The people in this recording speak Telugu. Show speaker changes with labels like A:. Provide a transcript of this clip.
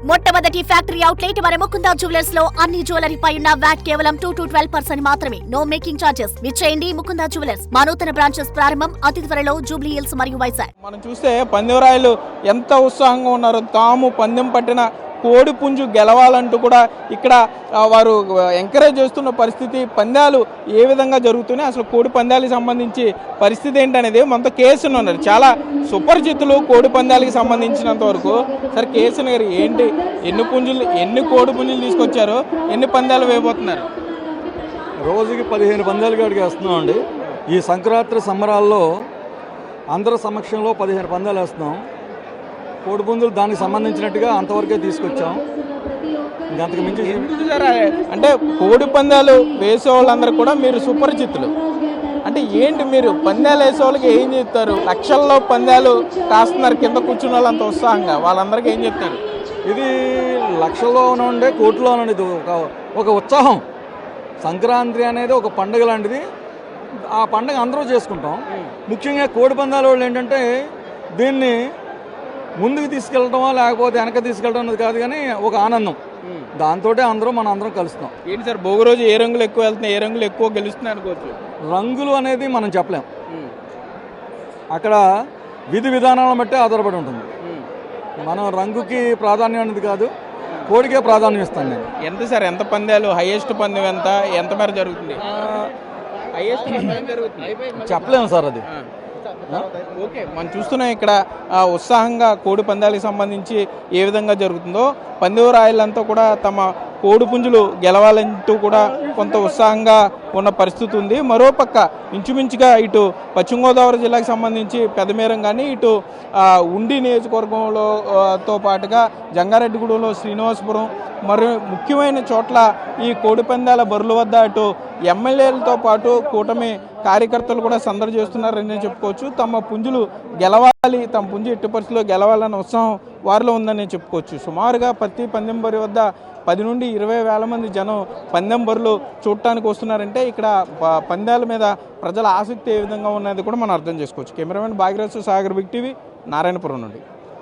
A: మొట్టమొదటి ఫ్యాక్టరీ అవుట్లెట్ మన ముకుందా జ్యువెలర్స్ లో అన్ని జ్యువెలరీ పై ఉన్న వ్యాట్ కేవలం 2 to 12% మాత్రమే. No making charges. విచ్చేయండి ముకుందా జ్యువెలర్స్. మా నూతన బ్రాంచెస్ ప్రారంభం అతి త్వరలో జూబ్లీ హిల్స్ మరియు వైజాగ్.
B: మనం చూస్తే పందెంరాయులు ఎంత ఉత్సాహంగా ఉన్నారో, తాము పందెం పట్టిన కోడి పుంజు గెలవాలంటూ కూడా ఇక్కడ వారు ఎంకరేజ్ చేస్తున్న పరిస్థితి. పందాలు ఏ విధంగా జరుగుతున్నాయి, అసలు కోడి పందాలకు సంబంధించి పరిస్థితి ఏంటనేది మనతో కేసును ఉన్నారు. చాలా సుపరిచితులు కోడి పందాలకు సంబంధించినంత వరకు. సార్ కేసును గారు, ఏంటి ఎన్ని కోడి పుంజులు తీసుకొచ్చారు, ఎన్ని పందాలు వేయబోతున్నారు?
C: రోజుకి 15 పందాలు కాడికి వేస్తున్నాం అండి. ఈ సంక్రాంతి సంబరాల్లో అందరి సమక్షంలో 15 పందాలు వేస్తున్నాం. కోడి పుంజులు దానికి సంబంధించినట్టుగా అంతవరకే తీసుకొచ్చాం. ఇంకంతకు మించి
B: అంటే కోడి పందాలు వేసే వాళ్ళందరూ కూడా మీరు సుపరిచితులు. అంటే ఏంటి, మీరు పందాలు వేసే వాళ్ళకి ఏం చెప్తారు? లక్షల్లో పందాలు కాస్తున్నారు కింద కూర్చున్న వాళ్ళంత ఉత్సాహంగా, వాళ్ళందరికీ ఏం చెప్తారు?
C: ఇది లక్షల్లో ఉండే కోట్లో అనేది ఒక ఉత్సాహం. సంక్రాంతి అనేది ఒక పండుగ లాంటిది. ఆ పండుగ అందరూ చేసుకుంటాం. ముఖ్యంగా కోడి పందాల వాళ్ళు ఏంటంటే దీన్ని ముందుకు తీసుకెళ్ళటమో లేకపోతే వెనక తీసుకెళ్ళడం అనేది కాదు, కానీ ఒక ఆనందం. దాంతో అందరం కలుస్తాం.
B: ఏంటి సార్, భోగి రోజు ఏ రంగులు ఎక్కువ వెళ్తున్నాయి, ఏ రంగులు ఎక్కువ గెలుస్తున్నాయి అనుకోవచ్చు?
C: రంగులు అనేది మనం చెప్పలేం. అక్కడ విధి విధానాలను బట్టి ఆధారపడి ఉంటుంది. మనం రంగుకి ప్రాధాన్యం అనేది కాదు, కోడికే ప్రాధాన్యం ఇస్తాను నేను.
B: ఎంత సార్, ఎంత పందాలు, హైయెస్ట్ పందెం ఎంత మేర జరుగుతుంది? హైయెస్ట్ జరుగుతుంది
C: చెప్పలేము సార్ అది.
B: ఓకే, మనం చూస్తున్నాం ఇక్కడ ఉత్సాహంగా కోడి పందాలకు సంబంధించి ఏ విధంగా జరుగుతుందో. పందెంరాయులంతా కూడా తమ కోడి పుంజులు గెలవాలంటూ కూడా కొంత ఉత్సాహంగా ఉన్న పరిస్థితి ఉంది. మరోపక్క ఇంచుమించుగా ఇటు పశ్చిమ గోదావరి జిల్లాకు సంబంధించి పెదమేరం కానీ, ఇటు ఉండి నియోజకవర్గంలో తో పాటుగా జంగారెడ్డిగూడెంలో శ్రీనివాసపురం, మరి ముఖ్యమైన చోట్ల ఈ కోడి పందాల బరుల వద్ద అటు ఎమ్మెల్యేలతో పాటు కూటమి కార్యకర్తలు కూడా సందడి చేస్తున్నారని చెప్పుకోవచ్చు. తమ పుంజులు గెలవాలి, తమ పుంజు ఎట్టి పరిస్థితుల్లో గెలవాలన్న ఉత్సాహం వారిలో ఉందని చెప్పుకోవచ్చు. సుమారుగా ప్రతి పందెం బరి వద్ద 10 నుండి 20 వేల మంది జనం పందెం బరులు చూడటానికి వస్తున్నారంటే ఇక్కడ పందాల మీద ప్రజల ఆసక్తి ఏ విధంగా ఉన్నది కూడా మనం అర్థం చేసుకోవచ్చు. Cameraman Bhagyaraju, Sagar, Big TV, Narayanapuram నుండి.